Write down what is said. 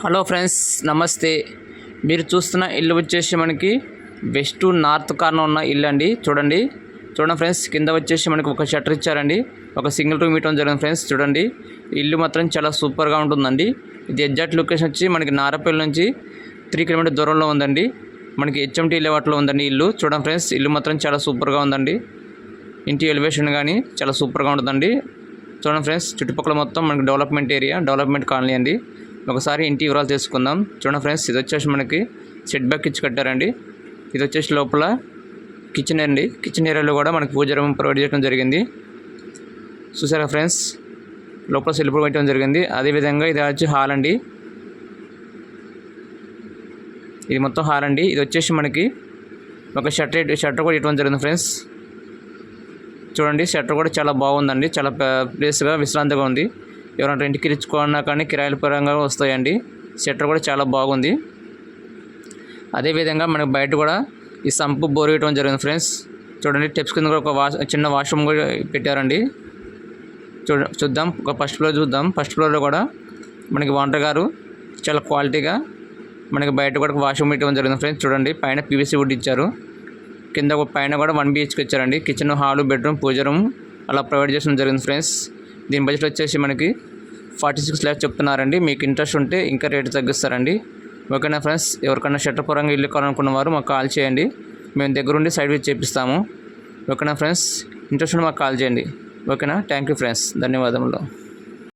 Hello friends, నమస్తే. మీరు చూస్తున్న ఇల్లు వచ్చేసి మనకి వెస్ట్ నార్త్ కార్నర్ ఉన్న ఇల్లు అండి. చూడండి ఫ్రెండ్స్, కింద వచ్చేసి మనకి ఒక షట్టర్ ఇచ్చారండి. ఒక సింగిల్ రూమ్ ఇవ్వడం జరిగింది ఫ్రెండ్స్. చూడండి, ఇల్లు మాత్రం చాలా సూపర్గా ఉంటుందండి. ఇది ఎగ్జాక్ట్ లొకేషన్ వచ్చి మనకి నారపల్లి నుంచి 3 కిలోమీటర్ దూరంలో ఉందండి. మనకి హెచ్ఎంటీ లేఅవుట్లో ఉందండి ఇల్లు. చూడండి ఫ్రెండ్స్, ఇల్లు మాత్రం చాలా సూపర్గా ఉందండి. ఇంటి ఎలివేషన్ కానీ చాలా సూపర్గా ఉంటుందండి. చూడండి ఫ్రెండ్స్, చుట్టుపక్కల మొత్తం మనకి డెవలప్మెంట్ ఏరియా, డెవలప్మెంట్ కాలనీ అండి. ఒకసారి ఇంటి వివరాలు తెలుసుకుందాం. చూడండి ఫ్రెండ్స్, ఇది వచ్చేసి మనకి సెట్ బ్యాక్ ఇచ్చి కట్టారండి. ఇది వచ్చేసి లోపల కిచెన్ అండి. కిచెన్ ఏరియాలో కూడా మనకి పూజ రూమ్ ప్రొవైడ్ చేయడం జరిగింది. చూసారా ఫ్రెండ్స్, లోపల సెల్ఫ్ పెట్టడం జరిగింది. అదేవిధంగా ఇది వచ్చి హాల్ అండి. ఇది మొత్తం హాల్ అండి. ఇది వచ్చేసి మనకి ఒక షట్టర్ కూడా ఇవ్వడం జరిగింది ఫ్రెండ్స్. చూడండి, షట్టర్ కూడా చాలా బాగుందండి. చాలా ప్లేస్గా విశ్రాంతిగా ఉంది. ఎవరైనా రెంట్కి ఇచ్చుకున్నా కానీ కిరాయిల పరంగా వస్తాయండి. షట్టర్ కూడా చాలా బాగుంది. అదేవిధంగా మనకి బయట కూడా ఈ సంపు బోర్ వేయడం జరిగింది ఫ్రెండ్స్. చూడండి, స్టెప్స్ కింద కూడా ఒక చిన్న వాష్రూమ్ కూడా పెట్టారండి. చూద్దాం, ఒక ఫస్ట్ ఫ్లోర్ చూద్దాం. ఫస్ట్ ఫ్లోర్లో కూడా మనకి ఓనర్ గారు చాలా క్వాలిటీగా మనకి బయట కూడా ఒక వాష్రూమ్ పెట్టడం జరిగింది ఫ్రెండ్స్. చూడండి, పైన పీవీసీ వుడ్ ఇచ్చారు. కింద ఒక పైన కూడా 1 BHK ఇచ్చారండి. కిచెన్, హాలు, బెడ్రూమ్, పూజ రూమ్ అలా ప్రొవైడ్ చేయడం జరిగింది ఫ్రెండ్స్. దీని బడ్జెట్ వచ్చేసి మనకి 46 lakhs చెప్తున్నారండి. మీకు ఇంట్రెస్ట్ ఉంటే ఇంకా రేటు తగ్గిస్తారండి. ఓకేనా ఫ్రెండ్స్, ఎవరికైనా షట్టర్ పరంగా ఇల్లు కావాలనుకున్న వారు మాకు కాల్ చేయండి. మేము దగ్గరుండి సైడ్ విజిట్ చేపిస్తాము. ఓకేనా ఫ్రెండ్స్, ఇంట్రెస్ట్ ఉంటే మాకు కాల్ చేయండి. ఓకేనా, థ్యాంక్ యూ ఫ్రెండ్స్, ధన్యవాదములు.